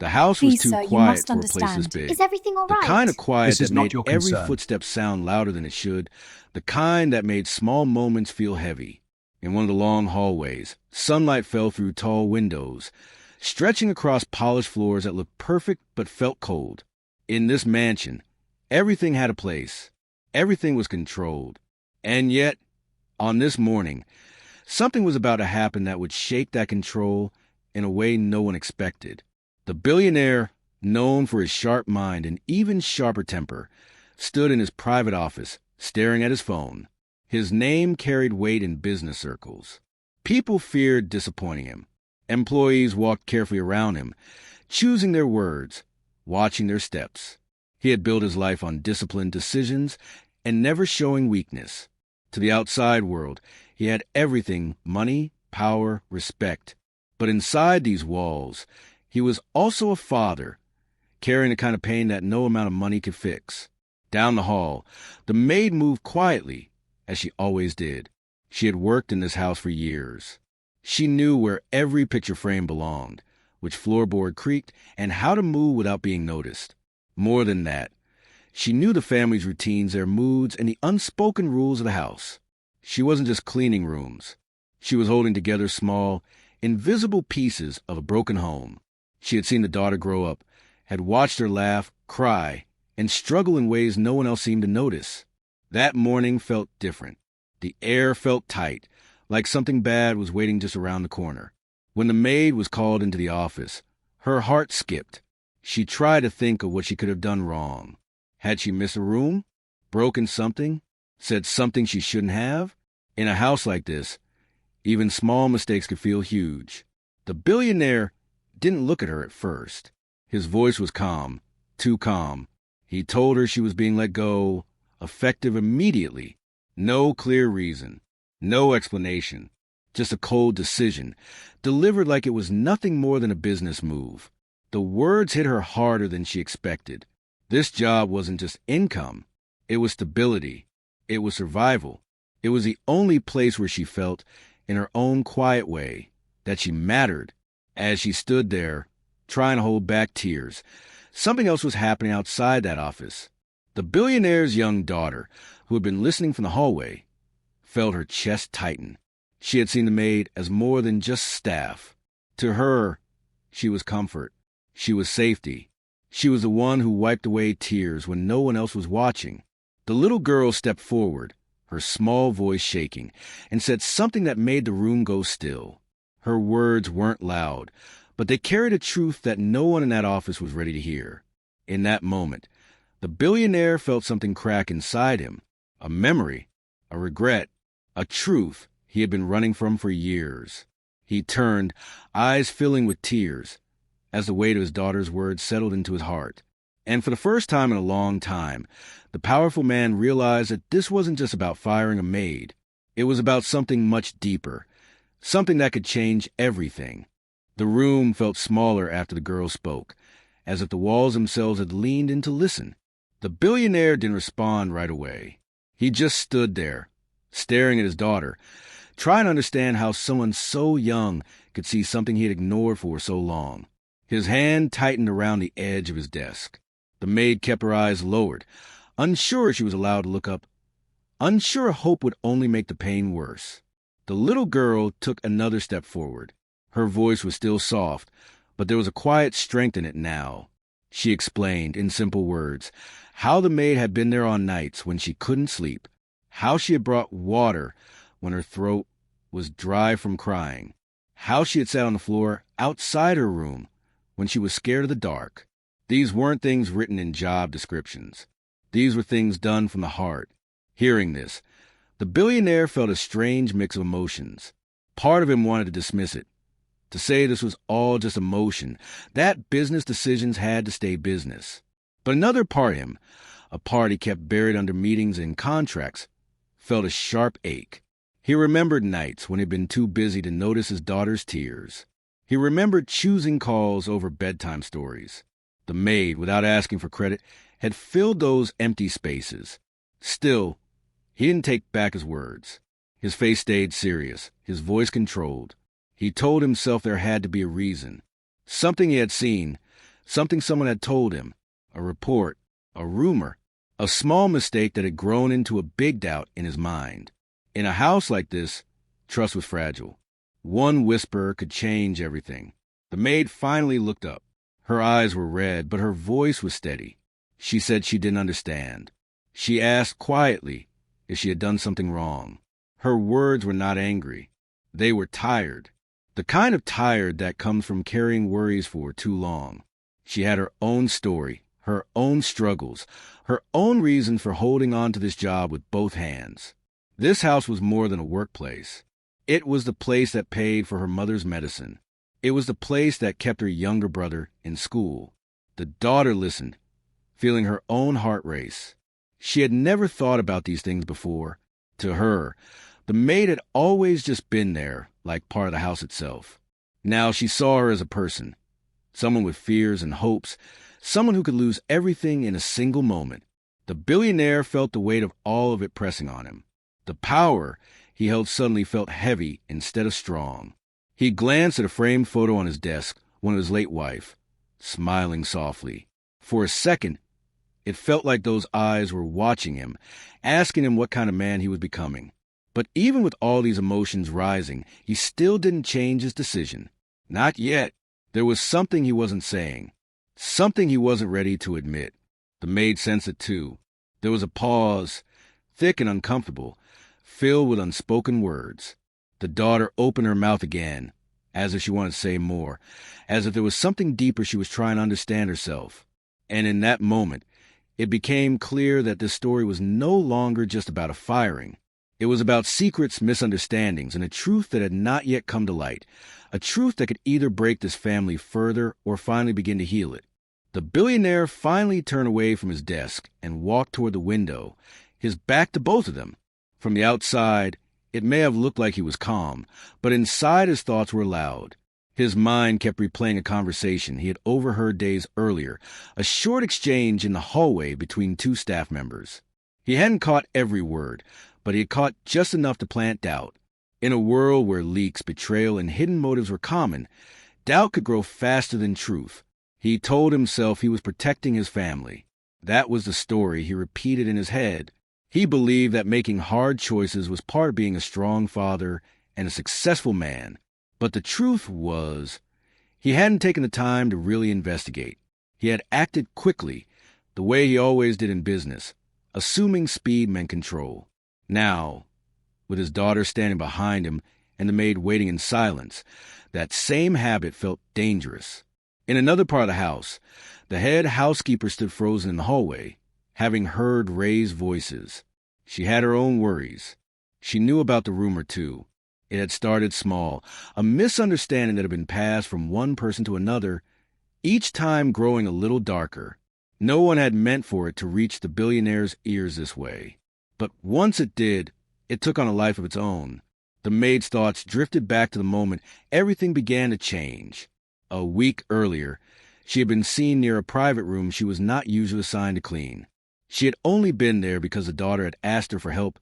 The house was Please, too sir, you quiet must for a place this understand. big. Is everything all The right? kind of quiet This that is not made your every concern. footstep sound louder than it should. The kind that made small moments feel heavy. In one of the long hallways, sunlight fell through tall windows, stretching across polished floors that looked perfect but felt cold. In this mansion, everything had a place. Everything was controlled. And yet, on this morning, something was about to happen that would shake that control in a way no one expected. The billionaire, known for his sharp mind and even sharper temper, stood in his private office, staring at his phone. His name carried weight in business circles. People feared disappointing him. Employees walked carefully around him, choosing their words, watching their steps. He had built his life on disciplined decisions and never showing weakness. To the outside world, he had everything: money, power, respect. But inside these walls, he was also a father, carrying the kind of pain that no amount of money could fix. Down the hall, the maid moved quietly, as she always did. She had worked in this house for years. She knew where every picture frame belonged, which floorboard creaked, and how to move without being noticed. More than that, she knew the family's routines, their moods, and the unspoken rules of the house. She wasn't just cleaning rooms. She was holding together small, invisible pieces of a broken home. She had seen the daughter grow up, had watched her laugh, cry, and struggle in ways no one else seemed to notice. That morning felt different. The air felt tight, like something bad was waiting just around the corner. When the maid was called into the office, her heart skipped. She tried to think of what she could have done wrong. Had she missed a room? Broken something? Said something she shouldn't have? In a house like this, even small mistakes could feel huge. The billionaire didn't look at her at first. His voice was calm, too calm. He told her she was being let go, effective immediately. No clear reason, no explanation, just a cold decision, delivered like it was nothing more than a business move. The words hit her harder than she expected. This job wasn't just income. It was stability. It was survival. It was the only place where she felt, in her own quiet way, that she mattered. As she stood there, trying to hold back tears, something else was happening outside that office. The billionaire's young daughter, who had been listening from the hallway, felt her chest tighten. She had seen the maid as more than just staff. To her, she was comfort. She was safety. She was the one who wiped away tears when no one else was watching. The little girl stepped forward, her small voice shaking, and said something that made the room go still. Her words weren't loud, but they carried a truth that no one in that office was ready to hear. In that moment, the billionaire felt something crack inside him, a memory, a regret, a truth he had been running from for years. He turned, eyes filling with tears, as the weight of his daughter's words settled into his heart. And for the first time in a long time, the powerful man realized that this wasn't just about firing a maid. It was about something much deeper, something that could change everything. The room felt smaller after the girl spoke, as if the walls themselves had leaned in to listen. The billionaire didn't respond right away. He just stood there, staring at his daughter, trying to understand how someone so young could see something he had ignored for so long. His hand tightened around the edge of his desk. The maid kept her eyes lowered, unsure she was allowed to look up, unsure hope would only make the pain worse. The little girl took another step forward. Her voice was still soft, but there was a quiet strength in it now. She explained, in simple words, how the maid had been there on nights when she couldn't sleep, how she had brought water when her throat was dry from crying, how she had sat on the floor outside her room when she was scared of the dark. These weren't things written in job descriptions. These were things done from the heart. Hearing this, the billionaire felt a strange mix of emotions. Part of him wanted to dismiss it, to say this was all just emotion, that business decisions had to stay business. But another part of him, a part he kept buried under meetings and contracts, felt a sharp ache. He remembered nights when he'd been too busy to notice his daughter's tears. He remembered choosing calls over bedtime stories. The maid, without asking for credit, had filled those empty spaces. Still, he didn't take back his words. His face stayed serious, his voice controlled. He told himself there had to be a reason. Something he had seen, Something someone had told him, a report, a rumor, a small mistake that had grown into a big doubt in his mind. In a house like this, trust was fragile. One whisper could change everything. The maid finally looked up. Her eyes were red, but her voice was steady. She said she didn't understand. She asked quietly if she had done something wrong. Her words were not angry. They were tired. The kind of tired that comes from carrying worries for too long. She had her own story, her own struggles, her own reason for holding on to this job with both hands. This house was more than a workplace. It was the place that paid for her mother's medicine. It was the place that kept her younger brother in school. The daughter listened, feeling her own heart race. She had never thought about these things before. To her, the maid had always just been there, like part of the house itself. Now she saw her as a person, someone with fears and hopes, someone who could lose everything in a single moment. The billionaire felt the weight of all of it pressing on him. The power he held suddenly felt heavy instead of strong. He glanced at a framed photo on his desk, one of his late wife, smiling softly. For a second, it felt like those eyes were watching him, asking him what kind of man he was becoming. But even with all these emotions rising, he still didn't change his decision. Not yet. There was something he wasn't saying, something he wasn't ready to admit. The maid sensed it too. There was a pause, thick and uncomfortable, filled with unspoken words. The daughter opened her mouth again, as if she wanted to say more, as if there was something deeper she was trying to understand herself. And in that moment, it became clear that this story was no longer just about a firing. It was about secrets, misunderstandings, and a truth that had not yet come to light, a truth that could either break this family further or finally begin to heal it. The billionaire finally turned away from his desk and walked toward the window, his back to both of them. From the outside, it may have looked like he was calm, but inside his thoughts were loud. His mind kept replaying a conversation he had overheard days earlier, a short exchange in the hallway between two staff members. He hadn't caught every word, but he had caught just enough to plant doubt. In a world where leaks, betrayal, and hidden motives were common, doubt could grow faster than truth. He told himself he was protecting his family. That was the story he repeated in his head. He believed that making hard choices was part of being a strong father and a successful man. But the truth was, he hadn't taken the time to really investigate. He had acted quickly, the way he always did in business, assuming speed meant control. Now, with his daughter standing behind him and the maid waiting in silence, that same habit felt dangerous. In another part of the house, the head housekeeper stood frozen in the hallway, having heard raised voices. She had her own worries. She knew about the rumor, too. It had started small, a misunderstanding that had been passed from one person to another, each time growing a little darker. No one had meant for it to reach the billionaire's ears this way. But once it did, it took on a life of its own. The maid's thoughts drifted back to the moment everything began to change. A week earlier, she had been seen near a private room she was not usually assigned to clean. She had only been there because the daughter had asked her for help,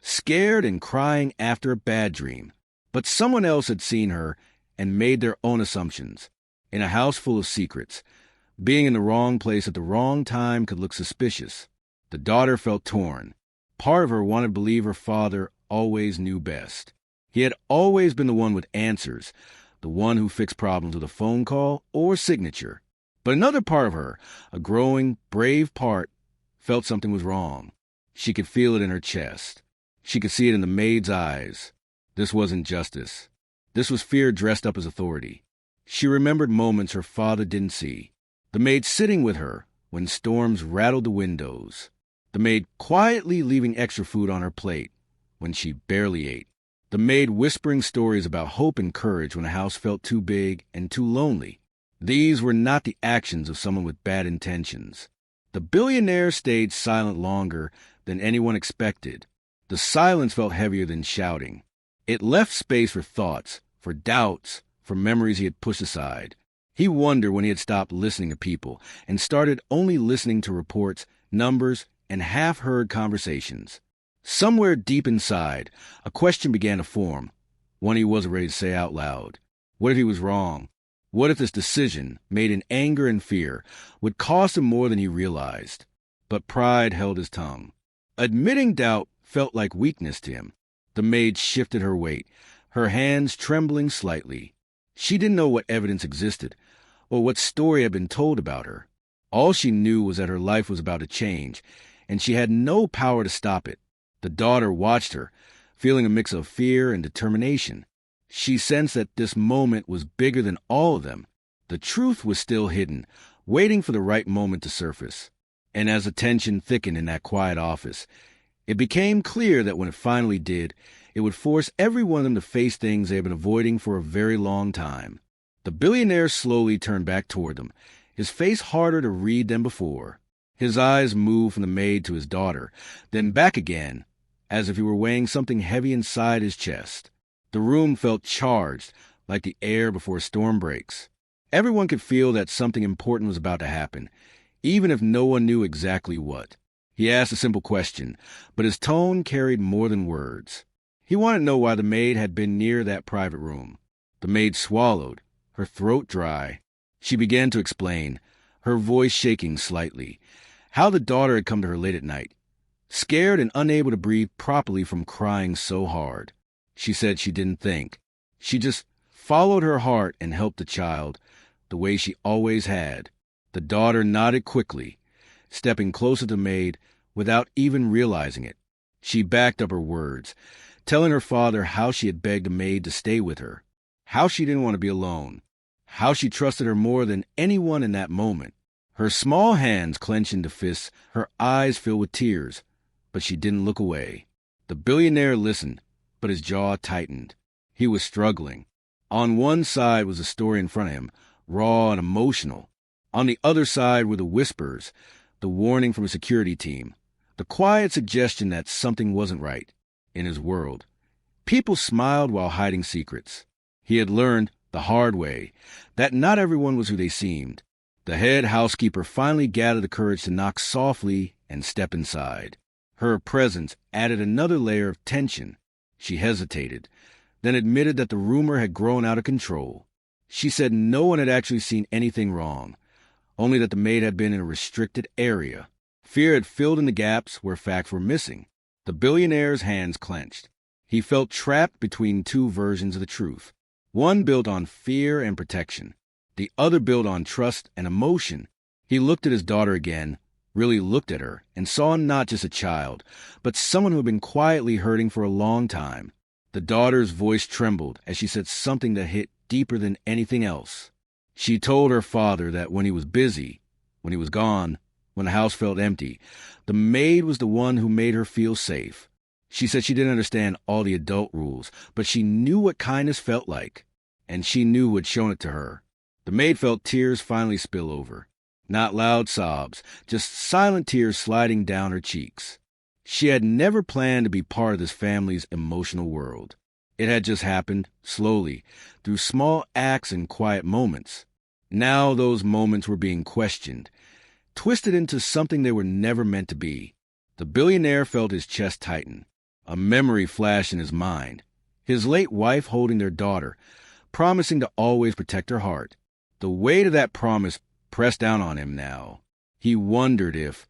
scared and crying after a bad dream. But someone else had seen her and made their own assumptions. In a house full of secrets, being in the wrong place at the wrong time could look suspicious. The daughter felt torn. Part of her wanted to believe her father always knew best. He had always been the one with answers, the one who fixed problems with a phone call or signature. But another part of her, a growing, brave part, felt something was wrong. She could feel it in her chest. She could see it in the maid's eyes. This wasn't justice. This was fear dressed up as authority. She remembered moments her father didn't see. The maid sitting with her when storms rattled the windows. The maid quietly leaving extra food on her plate when she barely ate. The maid whispering stories about hope and courage when the house felt too big and too lonely. These were not the actions of someone with bad intentions. The billionaire stayed silent longer than anyone expected. The silence felt heavier than shouting. It left space for thoughts, for doubts, for memories he had pushed aside. He wondered when he had stopped listening to people and started only listening to reports, numbers, and half-heard conversations. Somewhere deep inside, a question began to form, one he wasn't ready to say out loud. What if he was wrong? What if this decision, made in anger and fear, would cost him more than he realized? But pride held his tongue. Admitting doubt felt like weakness to him. The maid shifted her weight, her hands trembling slightly. She didn't know what evidence existed, or what story had been told about her. All she knew was that her life was about to change, and she had no power to stop it. The daughter watched her, feeling a mix of fear and determination. She sensed that this moment was bigger than all of them. The truth was still hidden, waiting for the right moment to surface. And as the tension thickened in that quiet office, it became clear that when it finally did, it would force every one of them to face things they had been avoiding for a very long time. The billionaire slowly turned back toward them, his face harder to read than before. His eyes moved from the maid to his daughter, then back again, as if he were weighing something heavy inside his chest. The room felt charged, like the air before a storm breaks. Everyone could feel that something important was about to happen, even if no one knew exactly what. He asked a simple question, but his tone carried more than words. He wanted to know why the maid had been near that private room. The maid swallowed, her throat dry. She began to explain, her voice shaking slightly, how the daughter had come to her late at night, scared and unable to breathe properly from crying so hard. She said she didn't think. She just followed her heart and helped the child, the way she always had. The daughter nodded quickly, stepping closer to the maid without even realizing it. She backed up her words, telling her father how she had begged the maid to stay with her, how she didn't want to be alone, how she trusted her more than anyone in that moment. Her small hands clenched into fists, her eyes filled with tears, but she didn't look away. The billionaire listened, but his jaw tightened. He was struggling. On one side was the story in front of him, raw and emotional. On the other side were the whispers, the warning from a security team, the quiet suggestion that something wasn't right in his world. People smiled while hiding secrets. He had learned the hard way that not everyone was who they seemed. The head housekeeper finally gathered the courage to knock softly and step inside. Her presence added another layer of tension. She hesitated, then admitted that the rumor had grown out of control. She said no one had actually seen anything wrong, only that the maid had been in a restricted area. Fear had filled in the gaps where facts were missing. The billionaire's hands clenched. He felt trapped between two versions of the truth. One built on fear and protection, the other built on trust and emotion. He looked at his daughter again, really looked at her, and saw not just a child, but someone who had been quietly hurting for a long time. The daughter's voice trembled as she said something that hit deeper than anything else. She told her father that when he was busy, when he was gone, when the house felt empty, the maid was the one who made her feel safe. She said she didn't understand all the adult rules, but she knew what kindness felt like, and she knew who had shown it to her. The maid felt tears finally spill over. Not loud sobs, just silent tears sliding down her cheeks. She had never planned to be part of this family's emotional world. It had just happened, slowly, through small acts and quiet moments. Now those moments were being questioned, twisted into something they were never meant to be. The billionaire felt his chest tighten. A memory flashed in his mind. His late wife holding their daughter, promising to always protect her heart. The weight of that promise pressed down on him now. He wondered if,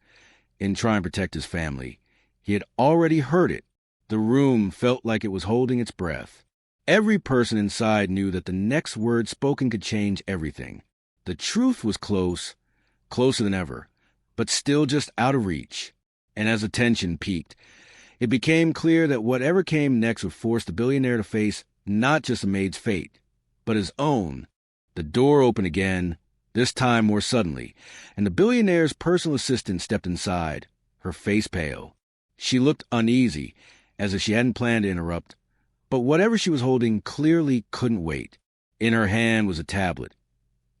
in trying to protect his family, he had already heard it. The room felt like it was holding its breath. Every person inside knew that the next word spoken could change everything. The truth was close, closer than ever, but still just out of reach. And as the tension peaked, it became clear that whatever came next would force the billionaire to face not just the maid's fate, but his own. The door opened again, this time more suddenly, and the billionaire's personal assistant stepped inside, her face pale. She looked uneasy, as if she hadn't planned to interrupt, but whatever she was holding clearly couldn't wait. In her hand was a tablet,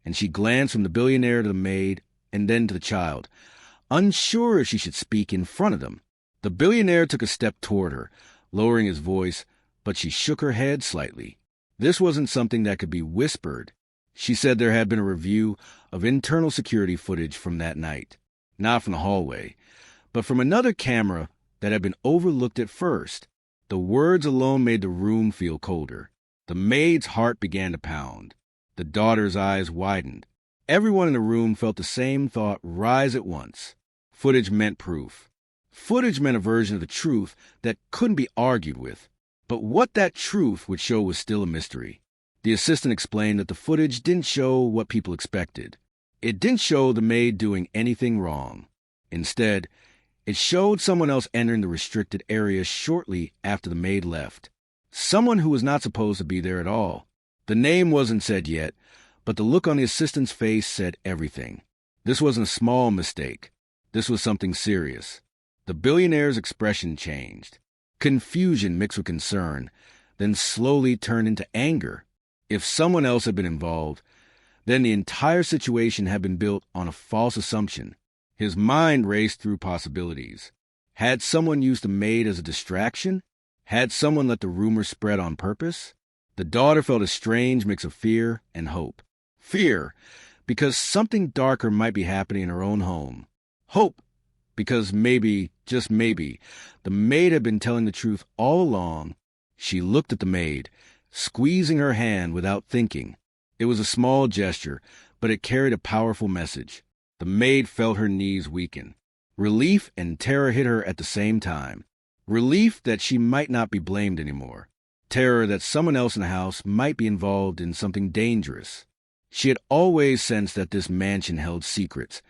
and she glanced from the billionaire to the maid and then to the child, unsure if she should speak in front of them. The billionaire took a step toward her, lowering his voice, but she shook her head slightly. This wasn't something that could be whispered. She said there had been a review of internal security footage from that night, not from the hallway, but from another camera that had been overlooked at first. The words alone made the room feel colder. The maid's heart began to pound. The daughter's eyes widened. Everyone in the room felt the same thought rise at once. Footage meant proof. Footage meant a version of the truth that couldn't be argued with. But what that truth would show was still a mystery. The assistant explained that the footage didn't show what people expected. It didn't show the maid doing anything wrong. Instead, it showed someone else entering the restricted area shortly after the maid left. Someone who was not supposed to be there at all. The name wasn't said yet, but the look on the assistant's face said everything. This wasn't a small mistake. This was something serious. The billionaire's expression changed. Confusion mixed with concern, then slowly turned into anger. If someone else had been involved, then the entire situation had been built on a false assumption. His mind raced through possibilities. Had someone used the maid as a distraction? Had someone let the rumor spread on purpose? The daughter felt a strange mix of fear and hope. Fear, because something darker might be happening in her own home. Hope, because maybe, just maybe, the maid had been telling the truth all along. She looked at the maid, squeezing her hand without thinking. It was a small gesture, but it carried a powerful message. The maid felt her knees weaken. Relief and terror hit her at the same time. Relief that she might not be blamed anymore. Terror that someone else in the house might be involved in something dangerous. She had always sensed that this mansion held secrets,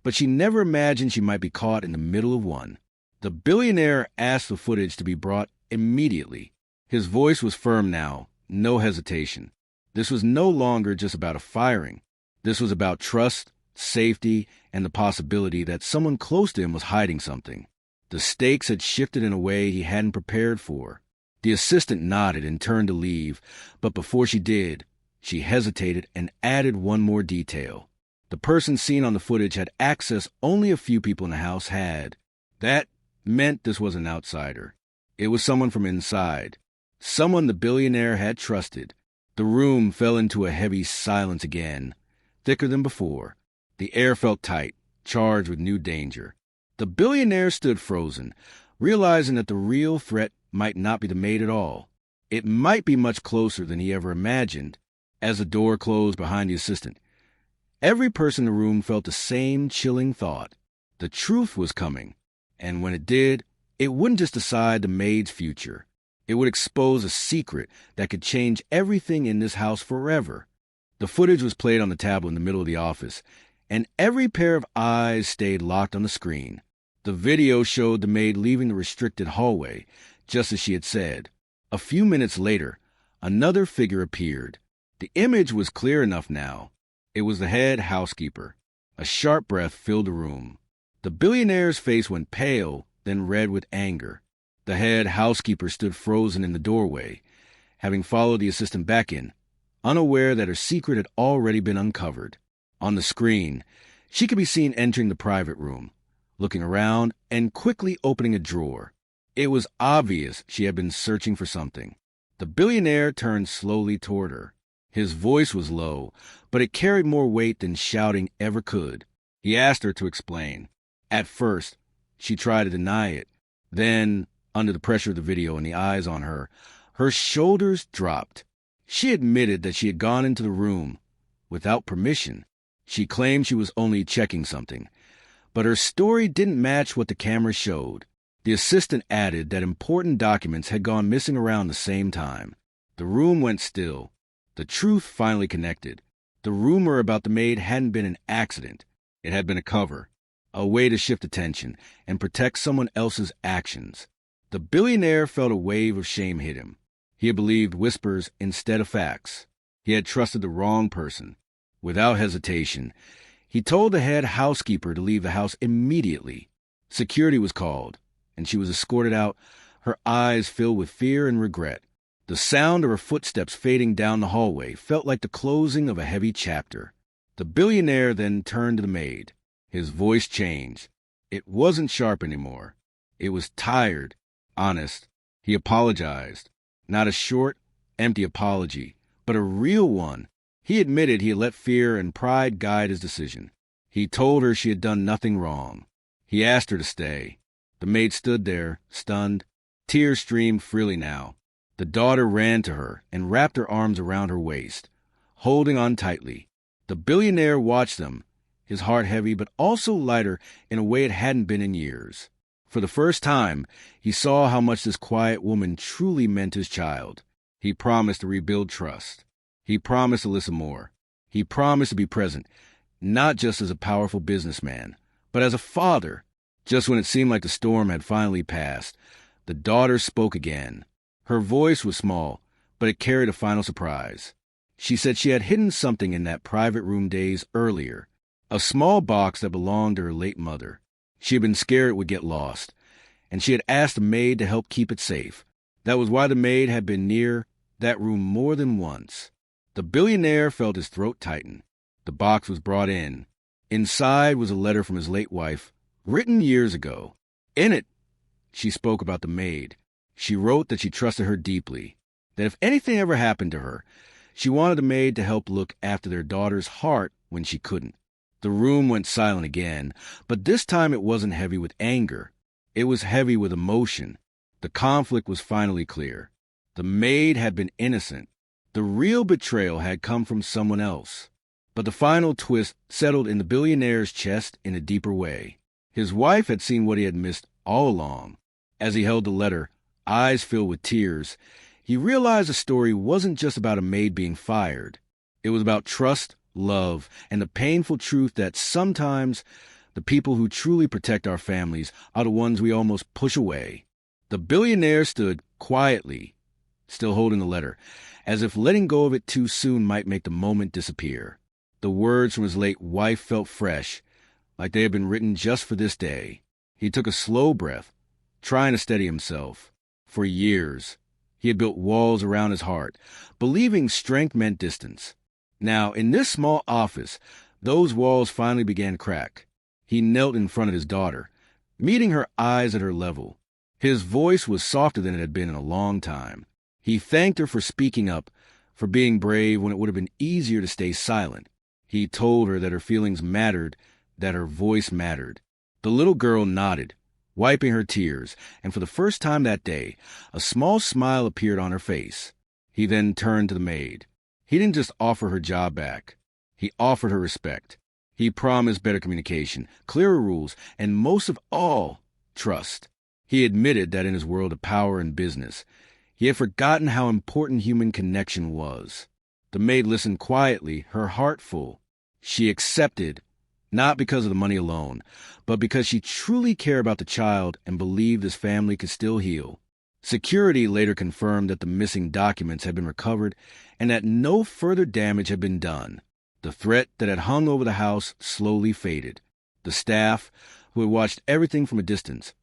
but she never imagined she might be caught in the middle of one. The billionaire asked the footage to be brought immediately. His voice was firm now, no hesitation. This was no longer just about a firing. This was about trust, safety, and the possibility that someone close to him was hiding something. The stakes had shifted in a way he hadn't prepared for. The assistant nodded and turned to leave, but before she did, she hesitated and added one more detail. The person seen on the footage had access only a few people in the house had. That meant this was an outsider. It was someone from inside. Someone the billionaire had trusted. The room fell into a heavy silence again, thicker than before. The air felt tight, charged with new danger. The billionaire stood frozen, realizing that the real threat might not be the maid at all. It might be much closer than he ever imagined. As the door closed behind the assistant, every person in the room felt the same chilling thought. The truth was coming, and when it did, it wouldn't just decide the maid's future. It would expose a secret that could change everything in this house forever. The footage was played on the tablet in the middle of the office, and every pair of eyes stayed locked on the screen. The video showed the maid leaving the restricted hallway, just as she had said. A few minutes later, another figure appeared. The image was clear enough now. It was the head housekeeper. A sharp breath filled the room. The billionaire's face went pale, then red with anger. The head housekeeper stood frozen in the doorway, having followed the assistant back in, unaware that her secret had already been uncovered. On the screen, she could be seen entering the private room, looking around and quickly opening a drawer. It was obvious she had been searching for something. The billionaire turned slowly toward her. His voice was low, but it carried more weight than shouting ever could. He asked her to explain. At first, she tried to deny it. Then, under the pressure of the video and the eyes on her, her shoulders dropped. She admitted that she had gone into the room without permission. She claimed she was only checking something, but her story didn't match what the camera showed. The assistant added that important documents had gone missing around the same time. The room went still. The truth finally connected. The rumor about the maid hadn't been an accident. It had been a cover, a way to shift attention and protect someone else's actions. The billionaire felt a wave of shame hit him. He had believed whispers instead of facts. He had trusted the wrong person. Without hesitation, he told the head housekeeper to leave the house immediately. Security was called, and she was escorted out, her eyes filled with fear and regret. The sound of her footsteps fading down the hallway felt like the closing of a heavy chapter. The billionaire then turned to the maid. His voice changed. It wasn't sharp anymore. It was tired, honest. He apologized. Not a short, empty apology, but a real one. He admitted he had let fear and pride guide his decision. He told her she had done nothing wrong. He asked her to stay. The maid stood there, stunned. Tears streamed freely now. The daughter ran to her and wrapped her arms around her waist. holding on tightly. The billionaire watched them, his heart heavy but also lighter in a way it hadn't been in years. For the first time, he saw how much this quiet woman truly meant his child. He promised to rebuild trust. He promised to listen more. He promised to be present, not just as a powerful businessman, but as a father. Just when it seemed like the storm had finally passed, the daughter spoke again. Her voice was small, but it carried a final surprise. She said she had hidden something in that private room days earlier, a small box that belonged to her late mother. She had been scared it would get lost, and she had asked a maid to help keep it safe. That was why the maid had been near that room more than once. The billionaire felt his throat tighten. The box was brought in. Inside was a letter from his late wife, written years ago. In it, she spoke about the maid. She wrote that she trusted her deeply, that if anything ever happened to her, she wanted the maid to help look after their daughter's heart when she couldn't. The room went silent again, but this time it wasn't heavy with anger. It was heavy with emotion. The conflict was finally clear. The maid had been innocent. The real betrayal had come from someone else. But the final twist settled in the billionaire's chest in a deeper way. His wife had seen what he had missed all along. As he held the letter, eyes filled with tears, he realized the story wasn't just about a maid being fired. It was about trust, love, and the painful truth that sometimes the people who truly protect our families are the ones we almost push away. The billionaire stood quietly, still holding the letter, as if letting go of it too soon might make the moment disappear. The words from his late wife felt fresh, like they had been written just for this day. He took a slow breath, trying to steady himself. For years, he had built walls around his heart, believing strength meant distance. Now, in this small office, those walls finally began to crack. He knelt in front of his daughter, meeting her eyes at her level. His voice was softer than it had been in a long time. He thanked her for speaking up, for being brave when it would have been easier to stay silent. He told her that her feelings mattered, that her voice mattered. The little girl nodded, wiping her tears, and for the first time that day, a small smile appeared on her face. He then turned to the maid. He didn't just offer her job back. He offered her respect. He promised better communication, clearer rules, and most of all, trust. He admitted that in his world of power and business, he had forgotten how important human connection was. The maid listened quietly, her heart full. She accepted, not because of the money alone, but because she truly cared about the child and believed this family could still heal. Security later confirmed that the missing documents had been recovered and that no further damage had been done. The threat that had hung over the house slowly faded. The staff, who had watched everything from a distance,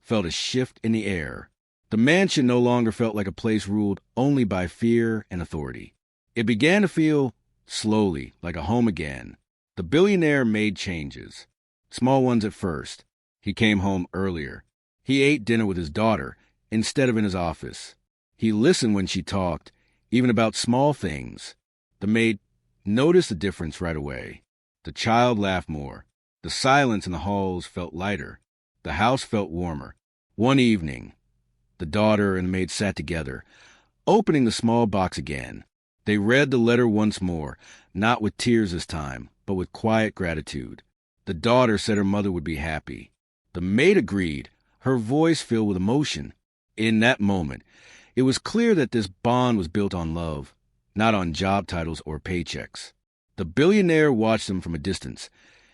felt a shift in the air. The mansion no longer felt like a place ruled only by fear and authority. It began to feel, slowly, like a home again. The billionaire made changes. Small ones at first. He came home earlier. He ate dinner with his daughter instead of in his office. He listened when she talked, even about small things. The maid noticed the difference right away. The child laughed more. The silence in the halls felt lighter. The house felt warmer. One evening, the daughter and the maid sat together, opening the small box again. They read the letter once more, not with tears this time, but with quiet gratitude. The daughter said her mother would be happy. The maid agreed, her voice filled with emotion. In that moment, it was clear that this bond was built on love, not on job titles or paychecks. The billionaire watched them from a distance,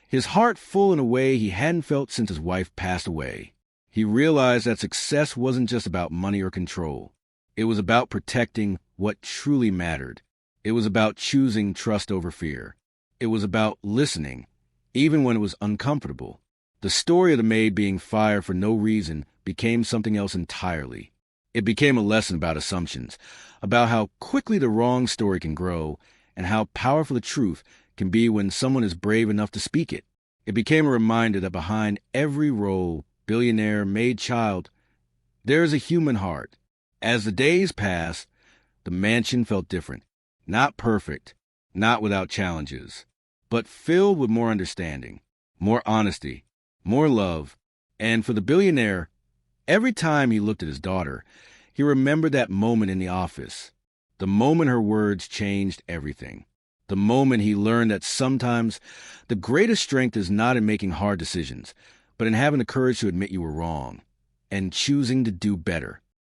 his heart full in a way he hadn't felt since his wife passed away. He realized that success wasn't just about money or control. It was about protecting what truly mattered. It was about choosing trust over fear. It was about listening, even when it was uncomfortable. The story of the maid being fired for no reason became something else entirely. It became a lesson about assumptions, about how quickly the wrong story can grow, and how powerful the truth can be when someone is brave enough to speak it. It became a reminder that behind every role, billionaire, maid, child, there is a human heart. As the days passed, the mansion felt different. Not perfect, not without challenges, but filled with more understanding, more honesty, more love. And for the billionaire, every time he looked at his daughter, he remembered that moment in the office, the moment her words changed everything. The moment he learned that sometimes the greatest strength is not in making hard decisions, but in having the courage to admit you were wrong and choosing to do better.